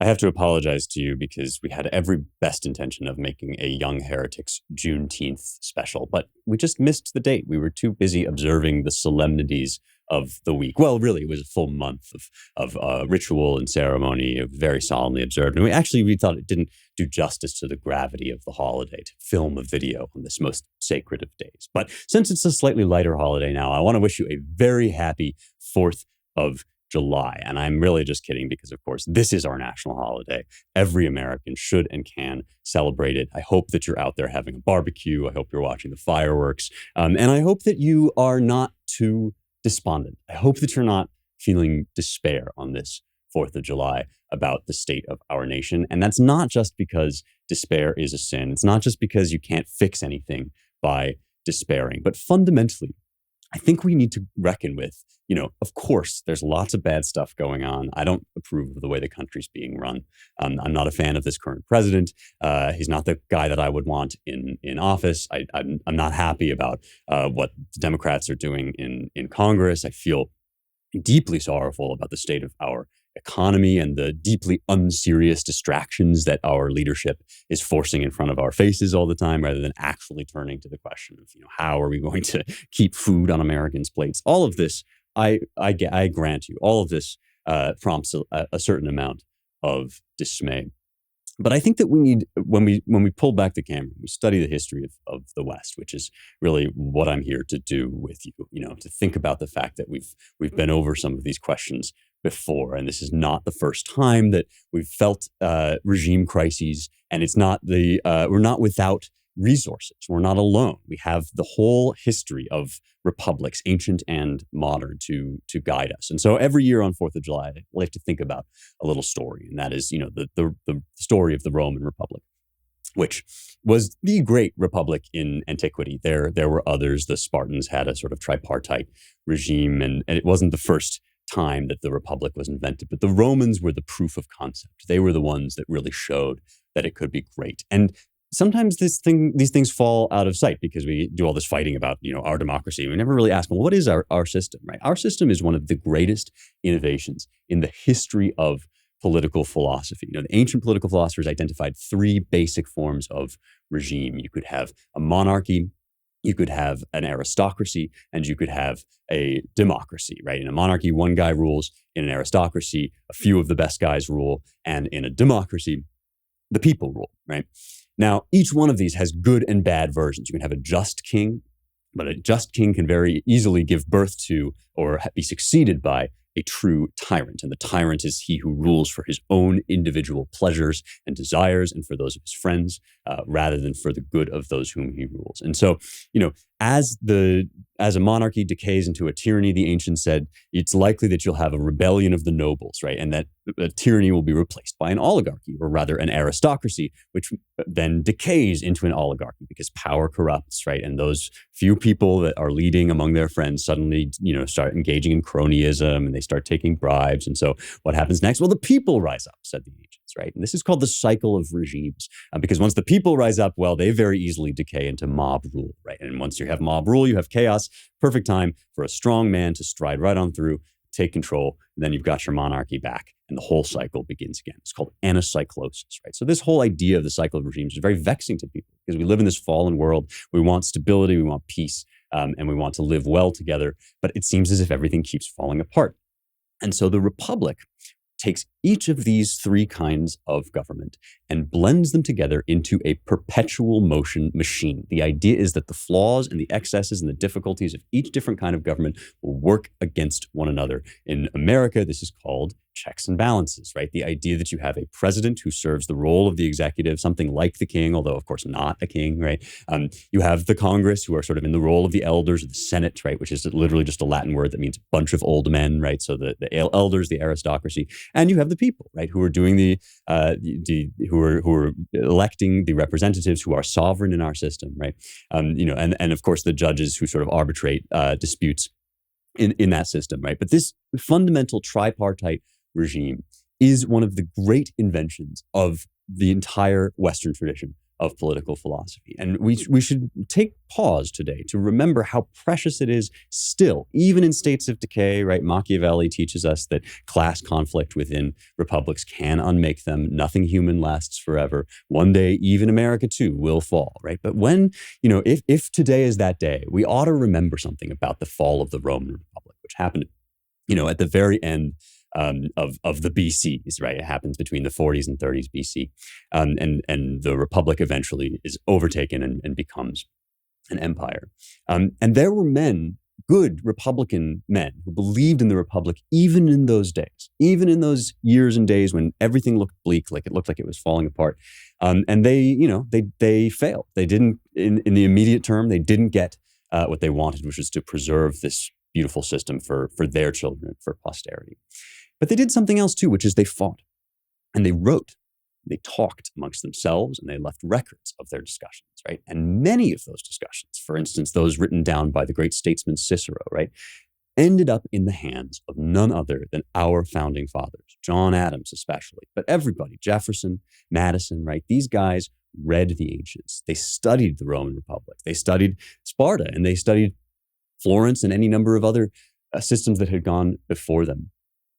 I have to apologize to you because we had every best intention of making a Young Heretics Juneteenth special, but we just missed the date. We were too busy observing the solemnities of the week. Well, really, it was a full month of ritual and ceremony, very solemnly observed. And we thought it didn't do justice to the gravity of the holiday to film a video on this most sacred of days. But since it's a slightly lighter holiday now, I want to wish you a very happy 4th of July. And I'm really just kidding because, of course, this is our national holiday. Every American should and can celebrate it. I hope that you're out there having a barbecue. I hope you're watching the fireworks. And I hope that you are not too despondent. I hope that you're not feeling despair on this 4th of July about the state of our nation. And that's not just because despair is a sin. It's not just because you can't fix anything by despairing, but fundamentally, I think we need to reckon with, of course, there's lots of bad stuff going on. I don't approve of the way the country's being run. I'm not a fan of this current president. He's not the guy that I would want in office. I'm not happy about what the Democrats are doing in Congress. I feel deeply sorrowful about the state of our economy and the deeply unserious distractions that our leadership is forcing in front of our faces all the time, rather than actually turning to the question of, how are we going to keep food on Americans' plates? All of this, I grant you, all of this prompts a certain amount of dismay. But I think that we need, when we pull back the camera, we study the history of the West, which is really what I'm here to do with you, to think about the fact that we've been over some of these questions before. And this is not the first time that we've felt regime crises. And it's not we're not without resources. We're not alone. We have the whole history of republics, ancient and modern, to guide us. And so every year on 4th of July, I like to think about a little story. And that is, the story of the Roman Republic, which was the great republic in antiquity. There were others. The Spartans had a sort of tripartite regime, and it wasn't the first time that the republic was invented, but the Romans were the proof of concept. They were the ones that really showed that it could be great. And sometimes these things fall out of sight because we do all this fighting about, our democracy. We never really ask, well, what is our system, right? Our system is one of the greatest innovations in the history of political philosophy. The ancient political philosophers identified 3 basic forms of regime. You could have a monarchy, you could have an aristocracy, and you could have a democracy, right? In a monarchy, one guy rules. In an aristocracy, a few of the best guys rule. And in a democracy, the people rule, right? Now, each one of these has good and bad versions. You can have a just king, but a just king can very easily give birth to or be succeeded by a true tyrant. And the tyrant is he who rules for his own individual pleasures and desires and for those of his friends, rather than for the good of those whom he rules. And so, as a monarchy decays into a tyranny, the ancients said it's likely that you'll have a rebellion of the nobles, right? And that a tyranny will be replaced by an oligarchy, or rather an aristocracy, which then decays into an oligarchy because power corrupts, right? And those few people that are leading among their friends suddenly, start engaging in cronyism, and they start taking bribes. And so what happens next? Well, the people rise up, said the ancients, right? And this is called the cycle of regimes, because once the people rise up, well, they very easily decay into mob rule, right? And once you have mob rule, you have chaos. Perfect time for a strong man to stride right on through, take control, and then you've got your monarchy back, and the whole cycle begins again. It's called anacyclosis, right? So this whole idea of the cycle of regimes is very vexing to people because we live in this fallen world. We want stability, we want peace, and we want to live well together, but it seems as if everything keeps falling apart. And so the Republic takes each of these 3 kinds of government and blends them together into a perpetual motion machine. The idea is that the flaws and the excesses and the difficulties of each different kind of government will work against one another. In America, this is called checks and balances, right? The idea that you have a president who serves the role of the executive, something like the king, although of course not a king, right? You have the Congress who are sort of in the role of the elders, or the Senate, right? Which is literally just a Latin word that means a bunch of old men, right? So the elders, the aristocracy, and you have the people, right? Who are doing who are electing the representatives who are sovereign in our system, right? And of course the judges who sort of arbitrate disputes in that system, right? But this fundamental tripartite regime is one of the great inventions of the entire Western tradition of political philosophy. And we should take pause today to remember how precious it is still, even in states of decay, right? Machiavelli teaches us that class conflict within republics can unmake them. Nothing human lasts forever. One day, even America too will fall, right? But when, if today is that day, we ought to remember something about the fall of the Roman Republic, which happened, at the very end of the BCs, right? It happens between the 40s and 30s BC. And the Republic eventually is overtaken and becomes an empire. And there were men, good Republican men, who believed in the Republic even in those days, even in those years and days when everything looked bleak, like it looked like it was falling apart. And they failed. They didn't, in the immediate term, they didn't get what they wanted, which was to preserve this beautiful system for their children, for posterity. But they did something else too, which is they fought and they wrote, they talked amongst themselves, and they left records of their discussions, right? And many of those discussions, for instance, those written down by the great statesman Cicero, right, ended up in the hands of none other than our founding fathers, John Adams especially, but everybody, Jefferson, Madison, right? These guys read the ancients. They studied the Roman Republic. They studied Sparta, and they studied Florence and any number of other systems that had gone before them.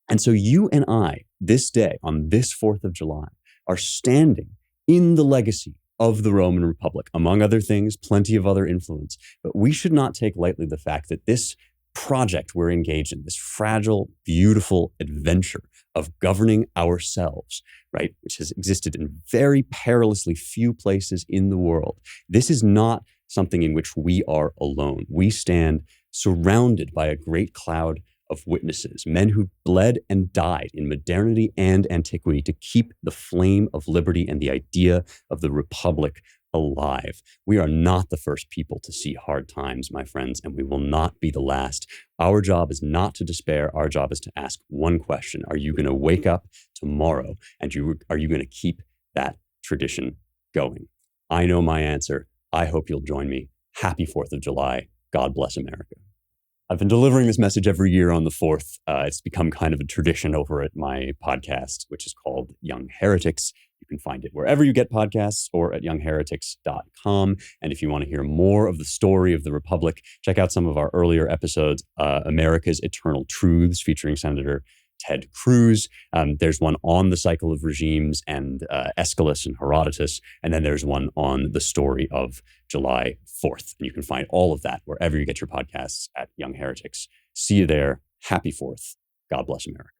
And so you and I, this day, on this 4th of July, are standing in the legacy of the Roman Republic, among other things, plenty of other influence. But we should not take lightly the fact that this project we're engaged in, this fragile, beautiful adventure of governing ourselves, right, which has existed in very perilously few places in the world, this is not something in which we are alone. We stand surrounded by a great cloud of witnesses, men who bled and died in modernity and antiquity to keep the flame of liberty and the idea of the Republic alive. We are not the first people to see hard times, my friends, and we will not be the last. Our job is not to despair. Our job is to ask one question. Are you going to wake up tomorrow, and are you going to keep that tradition going? I know my answer. I hope you'll join me. Happy 4th of July. God bless America. I've been delivering this message every year on the 4th. It's become kind of a tradition over at my podcast, which is called Young Heretics. You can find it wherever you get podcasts or at youngheretics.com. And if you want to hear more of the story of the Republic, check out some of our earlier episodes, America's Eternal Truths, featuring Senator Ted Cruz. There's one on the cycle of regimes and Aeschylus and Herodotus. And then there's one on the story of July 4th. And you can find all of that wherever you get your podcasts at Young Heretics. See you there. Happy 4th. God bless America.